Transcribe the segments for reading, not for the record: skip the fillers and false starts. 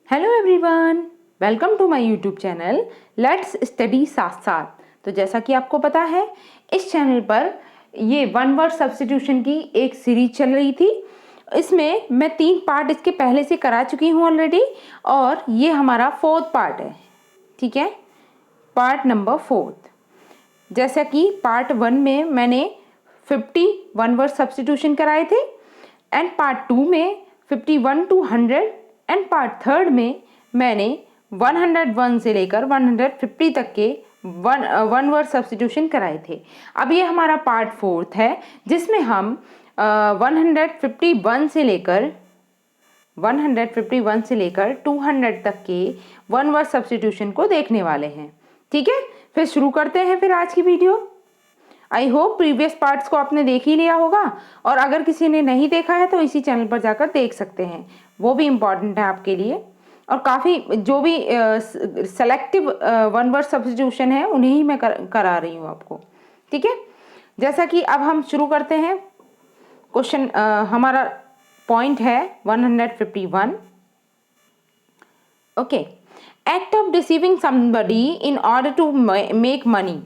Hello everyone, welcome to my YouTube channel let's study साथ साथ। तो जैसा कि आपको पता है, इस चैनल पर ये वन वर्ड सब्स्टिट्यूशन की एक सीरीज चल रही थी। इसमें मैं 3 पार्ट इसके पहले से करा चुकी हूँ ऑलरेडी, और ये हमारा 4th पार्ट है। ठीक है, पार्ट नंबर 4। जैसा कि पार्ट 1 में मैंने 50 वन वर्ड सब्स्टिट्यूशन कराए थे, एंड पार्ट 2 में 51 to 100, एंड पार्ट 3 में मैंने 101 से लेकर 150 तक के वन वर्ड सब्स्टिट्यूशन कराए थे। अब ये हमारा पार्ट 4 है, जिसमें हम 151 से लेकर 200 तक के वन वर्ड सब्स्टिट्यूशन को देखने वाले हैं। ठीक है, फिर शुरू करते हैं फिर आज की video. I hope previous parts को आपने देख ही लिया होगा, और अगर किसी ने नहीं देखा है तो इसी चैनल पर जाकर देख सकते हैं, वो भी इम्पॉर्टेंट है आपके लिए। और काफ़ी जो भी सेलेक्टिव वन वर्ड सब्स्टिट्यूशन है उन्हें ही मैं करा रही हूँ आपको। ठीक है, जैसा कि अब हम शुरू करते हैं। क्वेश्चन हमारा पॉइंट है 151। Okay, act of deceiving somebody in order to make money.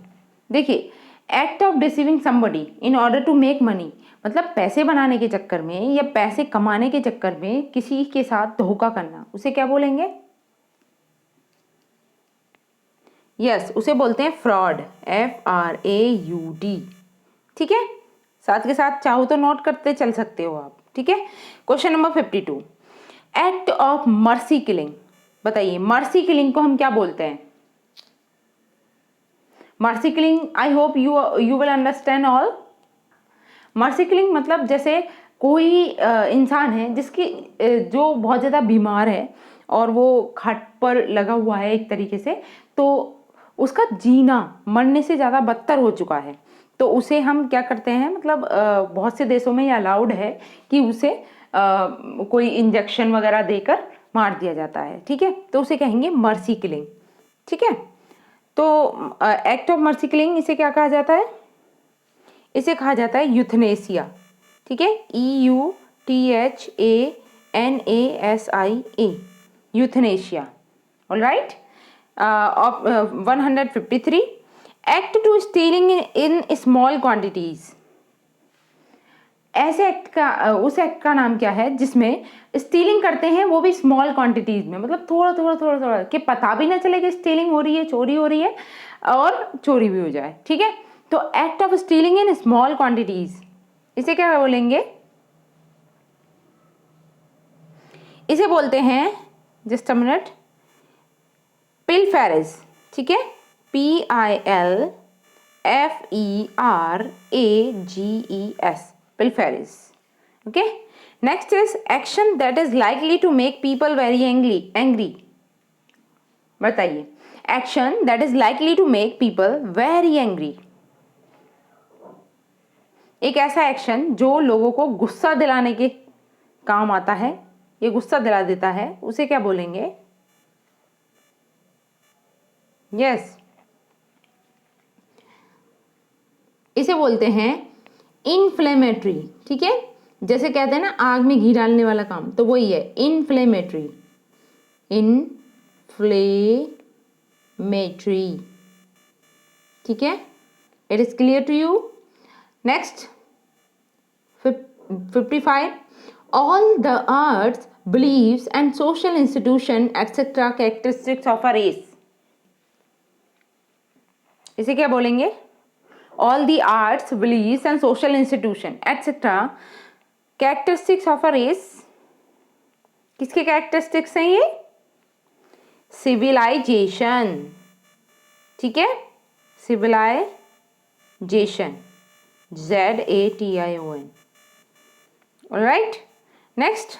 देखिए, act of deceiving somebody in order to make money मतलब पैसे बनाने के चक्कर में या पैसे कमाने के चक्कर में किसी के साथ धोखा करना, उसे क्या बोलेंगे? यस, उसे बोलते हैं फ्रॉड, FRAUD। ठीक है, साथ के साथ चाहो तो नोट करते चल सकते हो आप। ठीक है, question number 52, act of mercy killing. बताइए, मर्सी किलिंग को हम क्या बोलते हैं? Mercy killing, I hope you will understand all. Mercy killing मतलब जैसे कोई इंसान है जिसकी जो बहुत ज़्यादा बीमार है और वो खाट पर लगा हुआ है एक तरीके से, तो उसका जीना मरने से ज़्यादा बदतर हो चुका है, तो उसे हम क्या करते हैं, मतलब बहुत से देशों में ये अलाउड है कि उसे कोई इंजेक्शन वगैरह देकर मार दिया जाता है। ठीक है, तो उसे कहेंगे मर्सी किलिंग। ठीक है, तो एक्ट ऑफ मर्सी किलिंग इसे क्या कहा जाता है? इसे कहा जाता है यूथनेसिया। ठीक है, EUTHANASIA, euthanasia. All right. 153, act to stealing in small quantities. ऐसे एक्ट का उस एक्ट का नाम क्या है जिसमें स्टीलिंग करते हैं, वो भी स्मॉल क्वांटिटीज में, मतलब थोड़ा थोड़ा थोड़ा थोड़ा, कि पता भी ना चले कि स्टीलिंग हो रही है, चोरी हो रही है, और चोरी भी हो जाए। ठीक है, तो act of stealing in small quantities, इसे क्या बोलेंगे? इसे बोलते हैं, जस्ट अ मिनट, पिलफेरेज। ठीक है, PILFERAGES, pilferage. Okay, next is action that is likely to make people very angry. बताइए, action that is likely to make people very angry, एक ऐसा एक्शन जो लोगों को गुस्सा दिलाने के काम आता है, ये गुस्सा दिला देता है, उसे क्या बोलेंगे? यस, इसे बोलते हैं इन्फ्लेमेटरी। ठीक है, जैसे कहते हैं ना आग में घी डालने वाला काम, तो वही है इन्फ्लेमेटरी। इन्फ्लेमेटरी। ठीक है, it is clear to you. Next 55, all the arts, beliefs and social institution etc characteristics of a race। इसे क्या बोलेंगे? all the arts, beliefs and social institution etc characteristics of a race। किसके characteristics हैं ये? civilization। ठीक है, civilization, ZATION। alright, next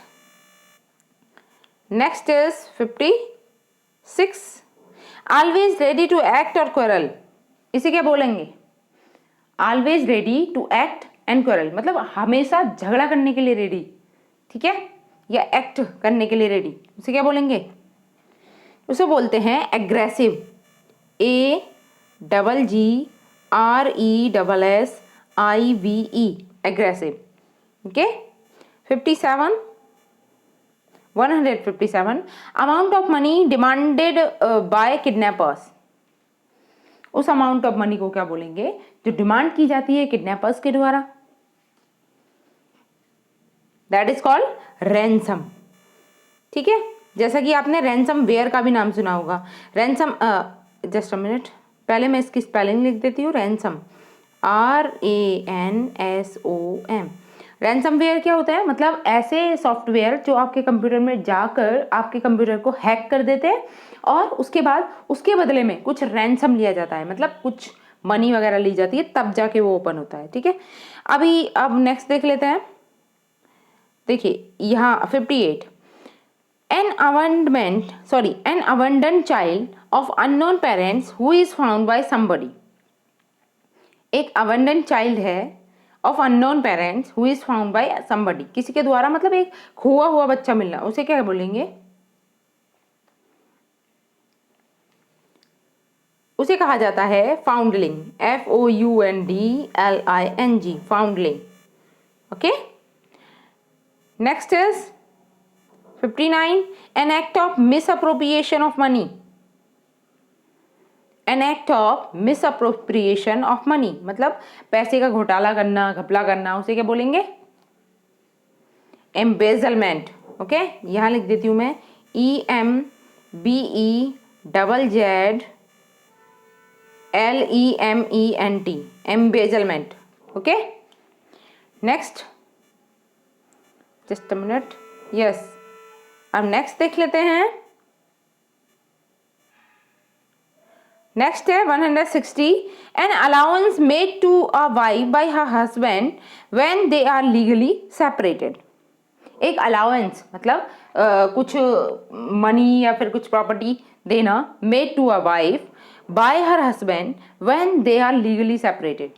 is 56, always ready to act or quarrel। इसे क्या बोलेंगे? always ready to act and quarrel मतलब हमेशा झगड़ा करने के लिए रेडी। ठीक है, या एक्ट करने के लिए रेडी, उसे क्या बोलेंगे? उसे बोलते हैं aggressive, AGGRESSIVE, aggressive. Okay, 57, 157 amount of money demanded by kidnappers. उस अमाउंट ऑफ मनी को क्या बोलेंगे जो डिमांड की जाती है किडनैपर्स के द्वारा, दैट इज कॉल्ड रैंसम। ठीक है, जैसा कि आपने रैंसम वेयर का भी नाम सुना होगा। रैंसम, जस्ट अ मिनट, पहले मैं इसकी स्पेलिंग लिख देती हूँ। Ransom, RANSOM। रैंसमवेयर क्या होता है, मतलब ऐसे सॉफ्टवेयर जो आपके कंप्यूटर में जाकर आपके कंप्यूटर को हैक कर देते हैं और उसके बाद उसके बदले में कुछ रैंसम लिया जाता है, मतलब कुछ मनी वगैरह ली जाती है, तब जाके वो ओपन होता है। ठीक है, अब नेक्स्ट देख लेते हैं। देखिए यहाँ 58, an abandoned child of unknown parents who is found by somebody। एक abandoned child है of unknown parents who is found by somebody, किसी के द्वारा, मतलब एक खोआ हुआ बच्चा मिलना, उसे क्या बोलेंगे, उसे कहा जाता है फाउंडलिंग, FOUNDLING, फाउंडलिंग। Okay, next is 59, an act of misappropriation of money। an act of misappropriation of money मतलब पैसे का घोटाला करना, घपला करना, उसे क्या बोलेंगे, एम्बेजलमेंट। ओके, यहाँ लिख देती हूँ मैं EMBEZZLEMENT, embezzlement. Okay, next, just a minute, yes, अब नेक्स्ट देख लेते हैं। नेक्स्ट है 160, an allowance made to a wife by her husband when they are legally separated. एक अलाउंस मतलब कुछ मनी या फिर कुछ प्रॉपर्टी देना, made to a wife by her husband when they are legally separated.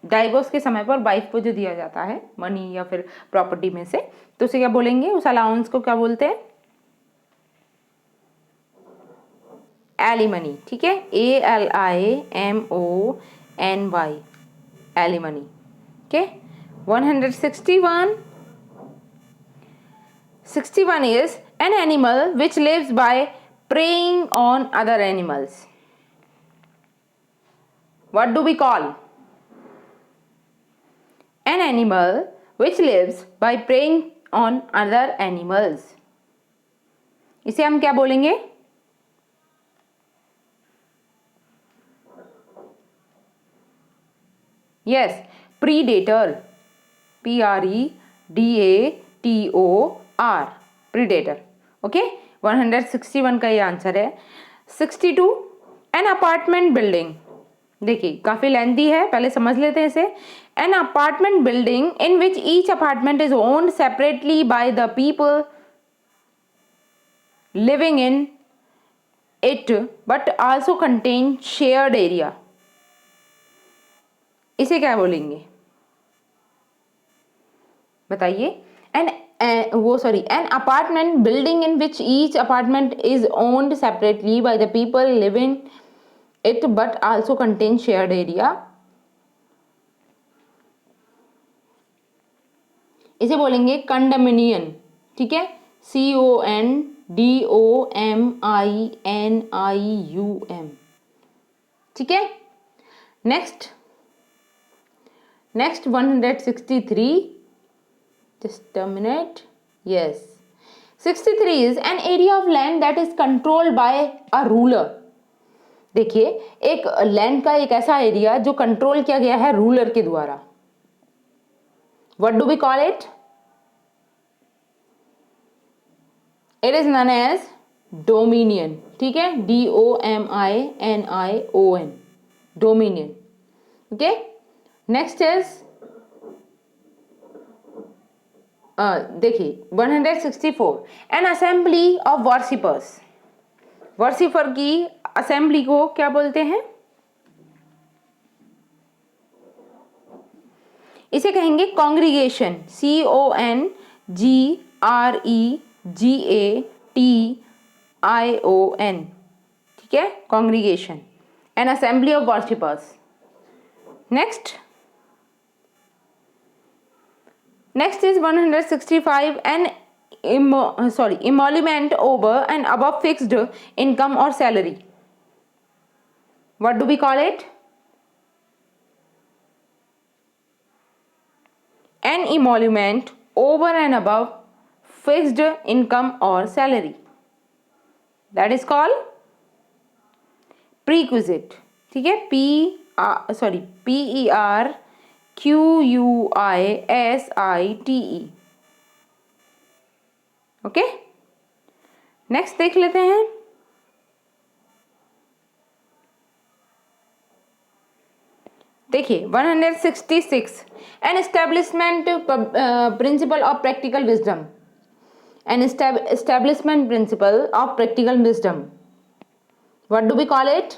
Divorce के समय पर वाइफ को जो दिया जाता है मनी या फिर प्रॉपर्टी में से, तो उसे क्या बोलेंगे, उस अलाउंस को क्या बोलते हैं, एलिमनी। ठीक है, ALIMONY, alimony. Okay, 161 is an animal which lives by preying on other animals. What do we call? An animal which lives by preying on other animals. इसे हम क्या बोलेंगे, yes, predator, PREDATOR, predator। Okay, 161 का ये answer है। 62, an apartment building। देखिए काफी lengthy है, पहले समझ लेते हैं इसे। an apartment building in which each apartment is owned separately by the people living in it but also contain shared area। इसे क्या बोलेंगे, बताइए। an apartment building in which each apartment is owned separately by the people living it but also contain shared area, इसे बोलेंगे condominium. ठीक है, CONDOMINIUM। ठीक है, next 163, just a minute, yes, 63 is an area of land that is controlled by a ruler। देखिए एक land का एक ऐसा एरिया जो कंट्रोल किया गया है रूलर के द्वारा। What do we call it? It is known as dominion। ठीक है, DOMINION, dominion। Okay, next is देखिए 164, N assembly of worshippers. Worshipper की असेंबली को क्या बोलते हैं, इसे कहेंगे कॉन्ग्रीगेशन, CONGREGATION। ठीक है, congregation, an assembly of worshippers. Next is 165, an emolument over and above fixed income or salary. What do we call it? An emolument over and above fixed income or salary. That is called prerequisite. ठीक है, PERQUISITE. Okay, next देख लेते हैं. देखिए 166 an establishment principle of practical wisdom. An establishment principle of practical wisdom. What do we call it?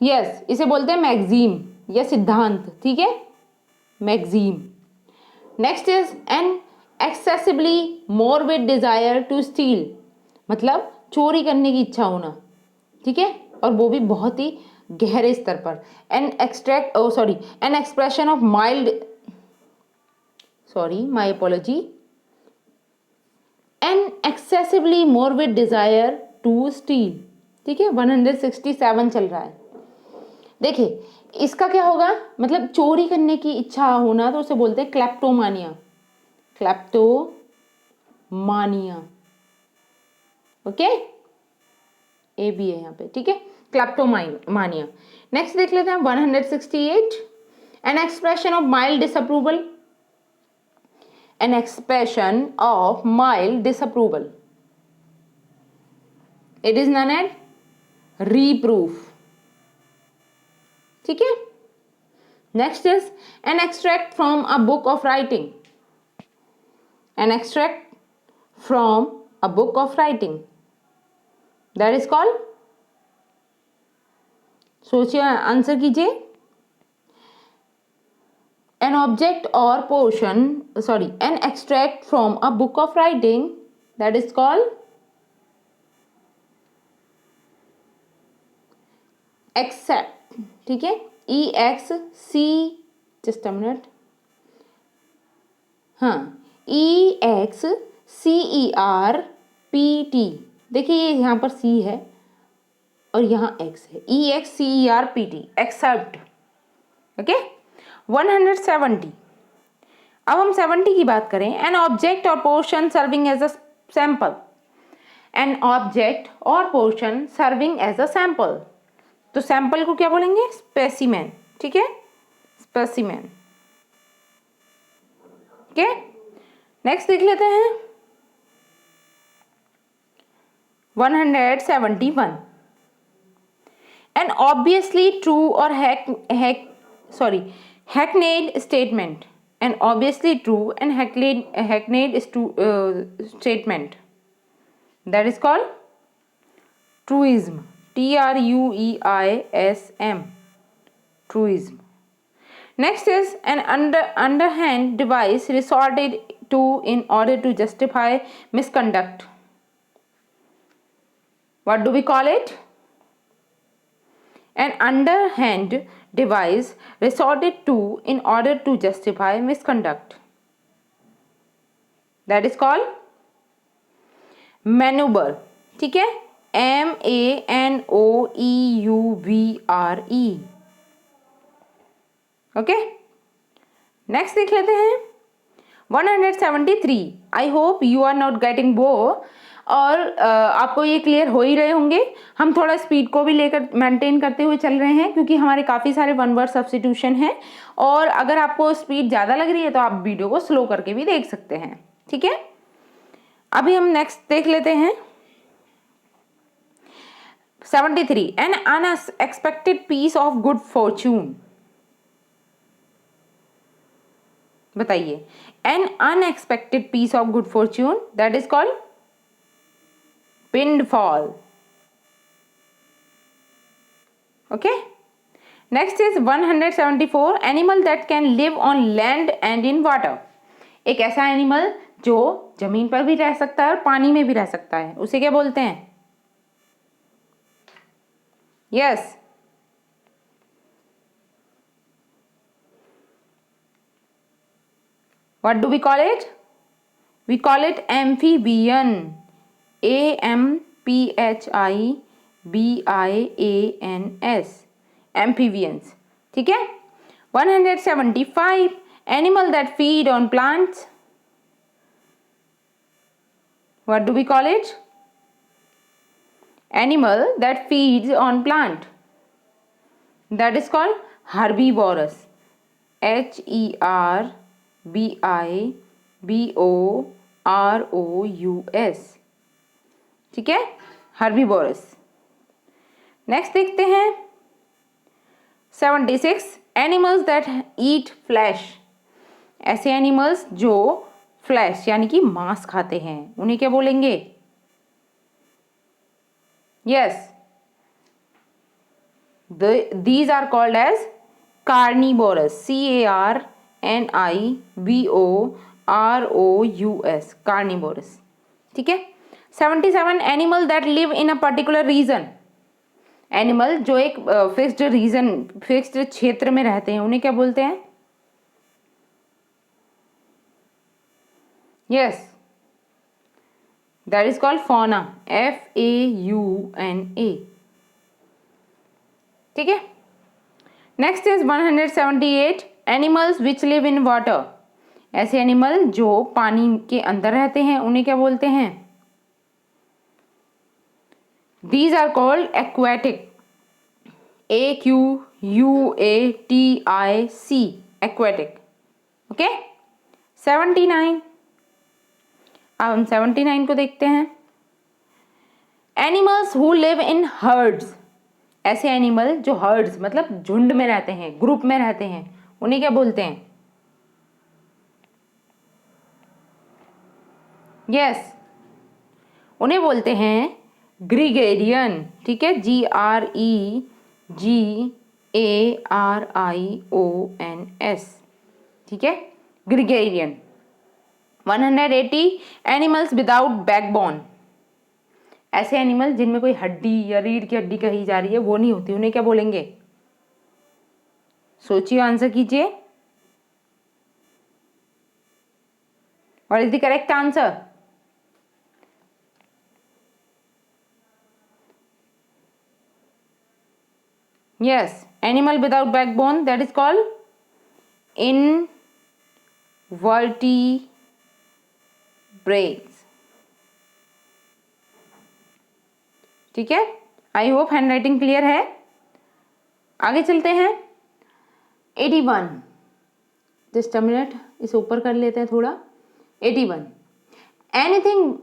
Yes, इसे बोलते हैं maxim या सिद्धांत. ठीक है, maxim. Next is an excessively morbid desire to steal. मतलब चोरी करने की इच्छा होना. ठीक है, और वो भी बहुत ही गहरे स्तर पर. An expression of mild, my apology, an excessively morbid desire to steal. ठीक है, 167 चल रहा है. देखिए इसका क्या होगा, मतलब चोरी करने की इच्छा होना, तो उसे बोलते हैं क्लेप्टोमानिया. क्लेप्टोमानिया. ओके, ए भी है यहाँ पे. ठीक है, क्लेप्टोमानिया. नेक्स्ट देख लेते हैं 168 an expression of mild disapproval. An expression of mild disapproval, it is known as reproof. ठीक है. Next is an extract from a book of writing. An extract from a book of writing, that is called, सोचिए, answer कीजिए. An object or portion, an extract from a book of writing, that is called excerpt. ठीक है, EXC, just a minute, हाँ, EXCERPT. देखिए ये यहाँ पर C है और यहाँ X है. EXCERPT, excerpt. ओके, 170. अब हम 70 की बात करें. An object or portion serving as a sample. An object or portion serving as a sample. तो सैंपल को क्या बोलेंगे? स्पेसिमेन. ठीक है, स्पेसिमेन. ओके, नेक्स्ट देख लेते हैं 171. एन ऑब्वियसली ट्रू और hackneyed statement. An obviously true and hackneyed statement, that is called truism. TRUEISM, truism. Next is an underhand device resorted to in order to justify misconduct. What do we call it? An underhand device resorted to in order to justify misconduct, that is called maneuver. ठीक है, MANOEUVRE. Okay, next देख लेते हैं 173. I hope you are not getting bore. और आपको ये clear हो ही रहे होंगे. हम थोड़ा स्पीड को भी लेकर मेंटेन करते हुए चल रहे हैं क्योंकि हमारे काफ़ी सारे वन वर्ड सब्स्टिट्यूशन हैं. और अगर आपको स्पीड ज़्यादा लग रही है तो आप वीडियो को स्लो करके भी देख सकते हैं. ठीक है, अभी हम नेक्स्ट देख लेते हैं 73. An unexpected piece of good fortune. बताइए, an unexpected piece of good fortune, that is called windfall. Okay, next is 174. Animal that can live on land and in water. एक ऐसा एनिमल जो जमीन पर भी रह सकता है और पानी में भी रह सकता है, उसे क्या बोलते हैं? Yes, What do we call it? We call it amphibian. AMPHIBIANS. Amphibians. ठीक है. 175 animal that feed on plants. What do we call it? Animal that feeds on plant. That is called herbivorous. HERBIVOROUS. ठीक है, herbivorous. Next देखते हैं 76 animals that eat flash. ऐसे animals जो flash यानी कि मांस खाते हैं, उन्हें क्या बोलेंगे? Yes, these are called as carnivorous. CARNIVOROUS. carnivorous. ठीक है. 77 animal that live in a particular region. Animal जो एक फिक्स्ड रीजन, फिक्स्ड क्षेत्र में रहते हैं, उन्हें क्या बोलते हैं? Yes, that is called fauna. FAUNA. ठीक है. Next is 178 animals which live in water. ऐसे एनिमल जो पानी के अंदर रहते हैं, उन्हें क्या बोलते हैं? These are called aquatic. AQUATIC. aquatic. Okay. 79. अब हम 79 को देखते हैं. Animals who live in herds. ऐसे एनिमल जो हर्ड्स मतलब झुंड में रहते हैं, ग्रुप में रहते हैं, उन्हें क्या बोलते हैं? यस, उन्हें बोलते हैं ग्रीगेरियन. ठीक है, GREGARIONS. ठीक है, ग्रीगेरियन. 180 एनिमल्स विदाउट बैकबोन. ऐसे एनिमल जिनमें कोई हड्डी या रीढ़ की हड्डी कही जा रही है वो नहीं होती, उन्हें क्या बोलेंगे? सोचिए, आंसर कीजिए. What is the correct answer? Yes, animal without backbone, that is called invertebrates. ठीक है, I hope hand writing clear है. आगे चलते हैं. 81. जस्ट अ मिनट, इसे ऊपर कर लेते हैं थोड़ा. 81 एनीथिंग.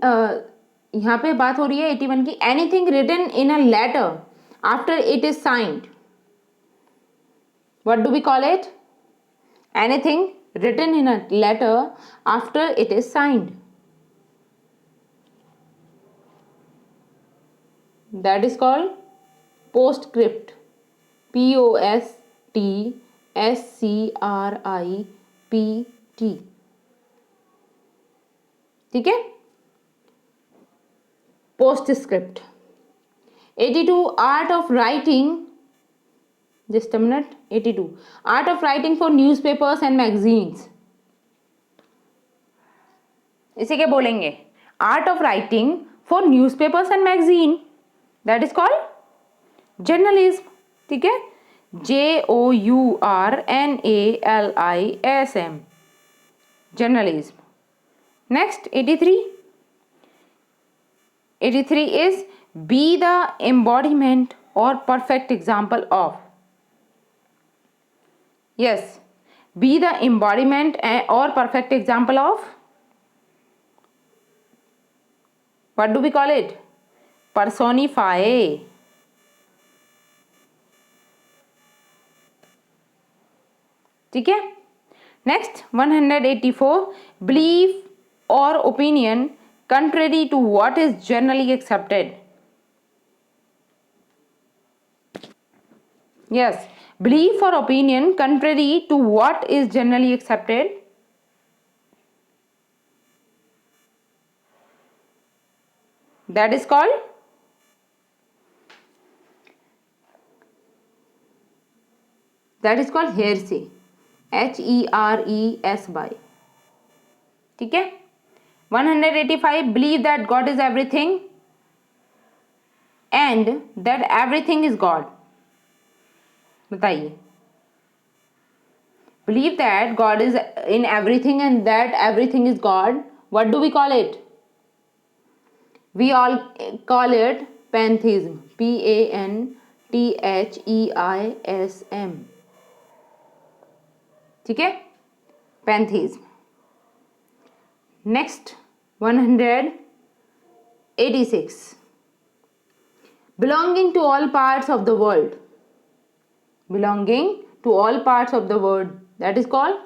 यहाँ पे बात हो रही है 81 की. Anything written in a letter after it is signed. What do we call it? Anything written in a letter after it is signed. That is called postscript. POSTSCRIPT. ठीक है, postscript. 82 art of writing. Just a minute. 82 art of writing for newspapers and magazines. इसे क्या बोलेंगे? Art of writing for newspapers and magazine. That is called journalism. ठीक है, JOURNALISM. journalism. Next 83. 83 is be the embodiment or perfect example of. Yes, be the embodiment or perfect example of. What do we call it? Personify. ठीक है. Next 184 belief or opinion contrary to what is generally accepted. Yes, belief or opinion contrary to what is generally accepted. That is called heresy. HERESY. ठीक है। 185 believe that God is everything and that everything is God. बताइए, believe that God is in everything and that everything is God, what do we call it? We all call it pantheism. Pantheism. ठीक है, pantheism. Next, 186 belonging to all parts of the world. Belonging to all parts of the world, that is called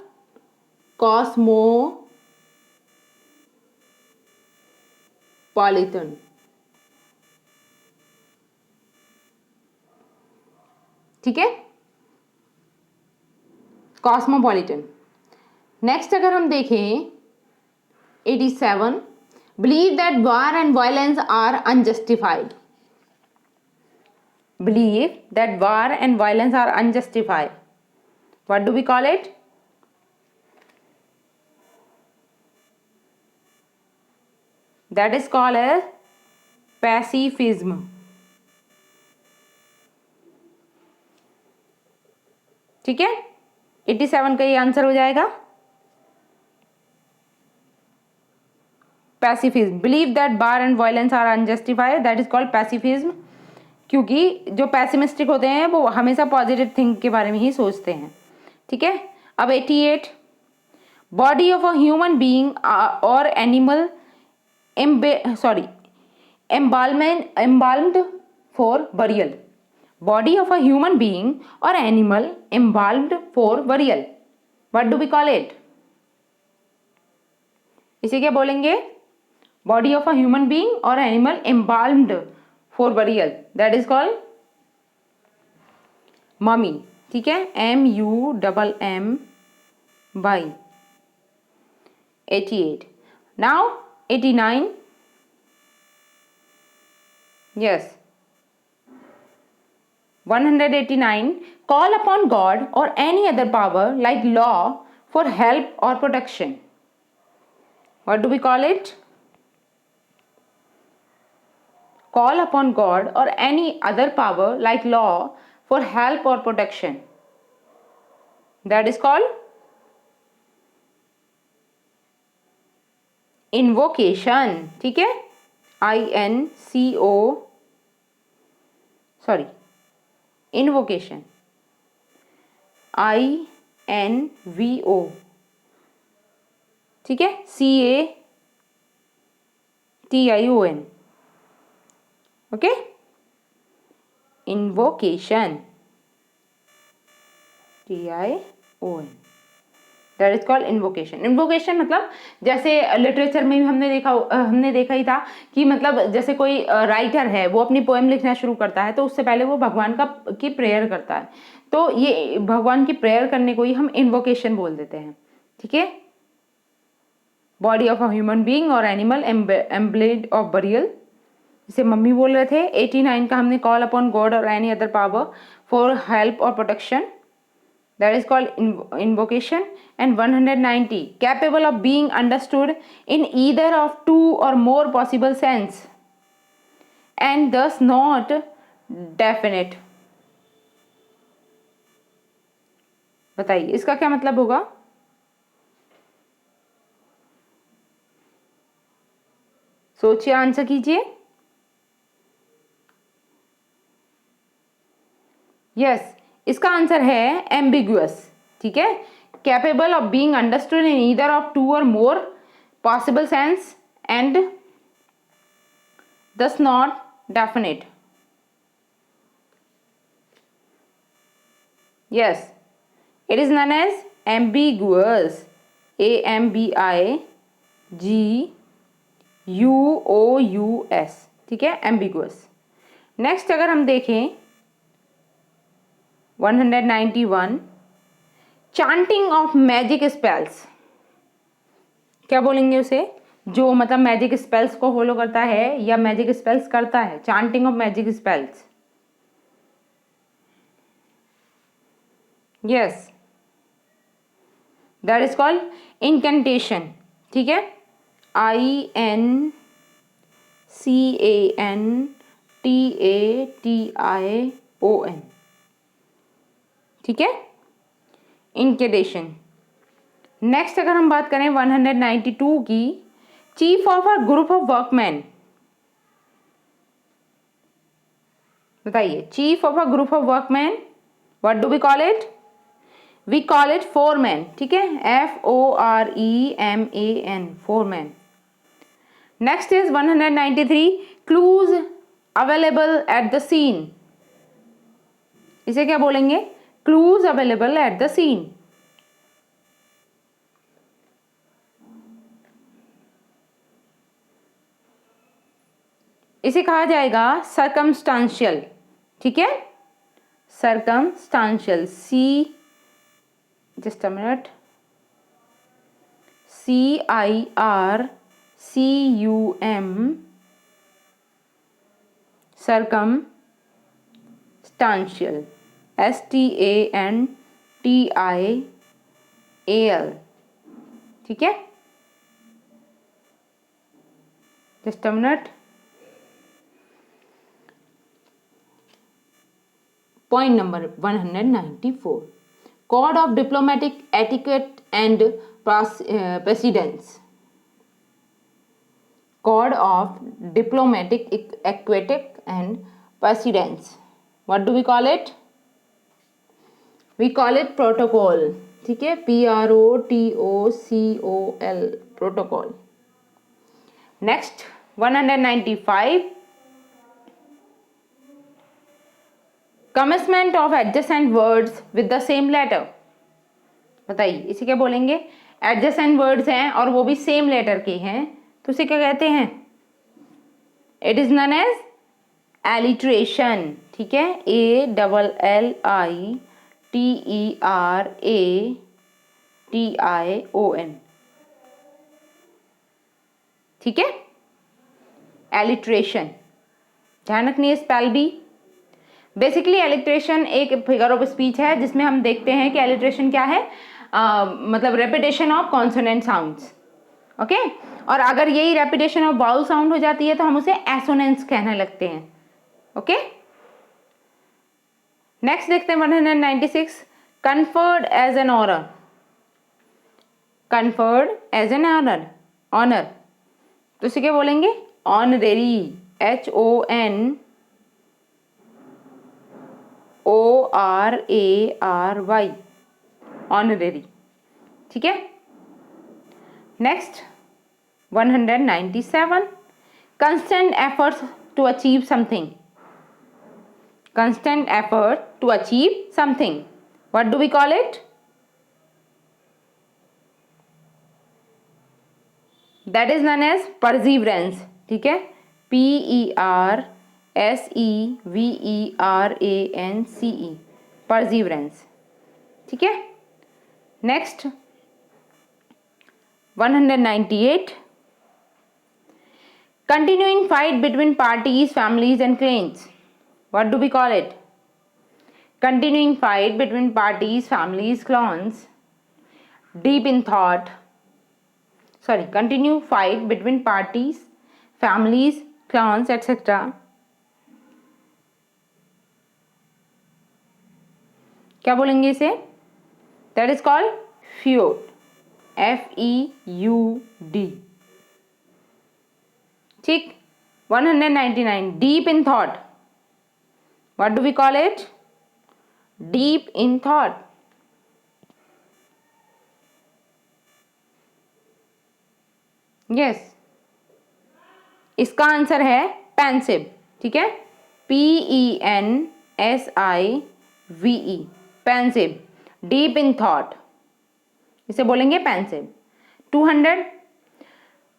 cosmopolitan. ठीक है, cosmopolitan. Next अगर हम देखें 87 believe that war and violence are unjustified. Believe that war and violence are unjustified. What do we call it? That is called as pacifism. ठीक है, 87 का ये answer हो जाएगा pacifism. Believe that war and violence are unjustified, that is called pacifism. क्योंकि जो pessimistic होते हैं वो हमेशा पॉजिटिव थिंग के बारे में ही सोचते हैं। ठीक है, अब 88 body of a human being और animal embalmed for burial. Body of a human being or animal embalmed for burial. What do we call it? इसे क्या बोलेंगे? Body of a human being or animal embalmed for burial. That is called mummy. ठीक है, MUMMY. 88. Now 89. Yes. 189 call upon God or any other power like law for help or protection. What do we call it? Call upon God or any other power like law for help or protection. That is called invocation. ठीक है, invocation. INVO. ठीक है, CATION. Okay, invocation. TION. That is called invocation. Invocation मतलब जैसे literature में भी हमने देखा ही था कि मतलब जैसे कोई राइटर है वो अपनी पोएम लिखना शुरू करता है तो उससे पहले वो भगवान की प्रेयर करता है, तो ये भगवान की प्रेयर करने को ही हम इन्वोकेशन बोल देते हैं। ठीक है, body of a human being और एनिमल एम्बलेड ऑफ बरियल, इसे मम्मी बोल रहे थे। 89 का हमने कॉल अपॉन गॉड और any other power for help और protection, that is called invocation. And 190 capable of being understood in either of two or more possible sense and thus not definite. बताइए इसका क्या मतलब होगा? सोचिए, आंसर कीजिए। Yes, इसका आंसर है एम्बिगुअस। ठीक है, capable of being understood in either of two or more possible sense and thus not definite. Yes, it is known as ambiguous. AMBIGUOUS। ठीक है, एम्बिगुअस। नेक्स्ट अगर हम देखें 191 चांटिंग ऑफ मैजिक स्पेल्स, क्या बोलेंगे उसे? जो मतलब मैजिक स्पेल्स को फॉलो करता है या मैजिक स्पेल्स करता है, chanting of magic spells. Yes, that is called incantation. ठीक है, INCANTATION, ठीक है, इंकेडेशन। नेक्स्ट अगर हम बात करें 192 की, chief of a group of workman, बताइए, chief of a group of workman, what do we call it? We call it foreman, ठीक है, FOREMAN, foreman. Next is 193, clues available at the scene, इसे क्या बोलेंगे? Clues available at the scene. इसे कहा जाएगा circumstantial, ठीक है, circumstantial, just a minute, CIRCUM, circumstantial, STANTIAL, ठीक है, just a minute. Point number 194, code of diplomatic etiquette and precedence, code of diplomatic etiquette and precedence, what do we call it? We call it protocol, ठीक है, PROTOCOL, protocol. Next 195, commencement of adjacent words with the same letter, बताइए इसे क्या बोलेंगे? Adjacent words हैं और वो भी सेम लेटर के हैं, तो उसे क्या कहते हैं? It is known as alliteration, ठीक है, ALLITERATION, ठीक है, एलिट्रेशन, ध्यान रखनी है स्पेल भी। बेसिकली एलिट्रेशन एक फिगर ऑफ स्पीच है जिसमें हम देखते हैं कि एलिट्रेशन क्या है, मतलब repetition of consonant sounds, okay, और अगर यही रेपिटेशन ऑफ वाउल साउंड हो जाती है तो हम उसे एसोनेंस कहने लगते हैं, ओके। नेक्स्ट देखते हैं 196, conferred as an honour, conferred as an honour, honour, तो इसे क्या बोलेंगे? ऑनरेरी, HONORARY, ऑनरेरी, ठीक है। Next 197, constant efforts to achieve something, constant effort to achieve something, what do we call it? that is known as perseverance, ठीक है, PERSEVERANCE, perseverance, ठीक है। Next 198, continuing fight between parties, families and clans, what do we call it? Continuing fight between parties, families, clans, deep in thought, sorry, continue fight between parties, families, clans, etc. क्या बोलेंगे इसे? That is called feud, FEUD, ठीक। 199, deep in thought, what do we call it? Deep in thought, yes, इसका answer है pensive, ठीक है, PENSIVE, pensive, deep in thought, इसे बोलेंगे pensive. 200,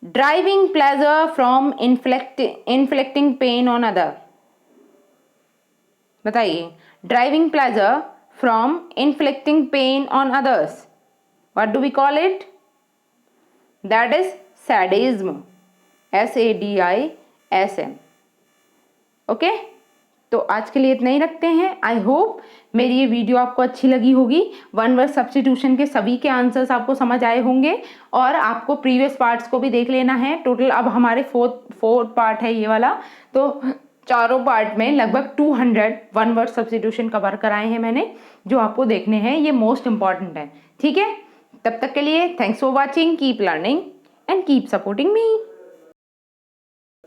driving pleasure from inflicting pain on other, बताइए, driving pleasure from inflicting pain on others, what do we call it? That is sadism, SADISM, okay. तो आज के लिए इतना ही रखते हैं। आई होप मेरी ये वीडियो आपको अच्छी लगी होगी। वन वर्ड सब्स्टिट्यूशन के सभी के आंसर्स आपको समझ आए होंगे और आपको प्रीवियस पार्ट्स को भी देख लेना है। टोटल अब हमारे फोर्थ पार्ट है ये वाला, तो चारों पार्ट में लगभग 200 वन वर्ड सब्स्टिट्यूशन कवर कराए हैं मैंने, जो आपको देखने हैं। ये मोस्ट इंपॉर्टेंट है, ठीक है। तब तक के लिए thanks for watching, keep learning and keep supporting me.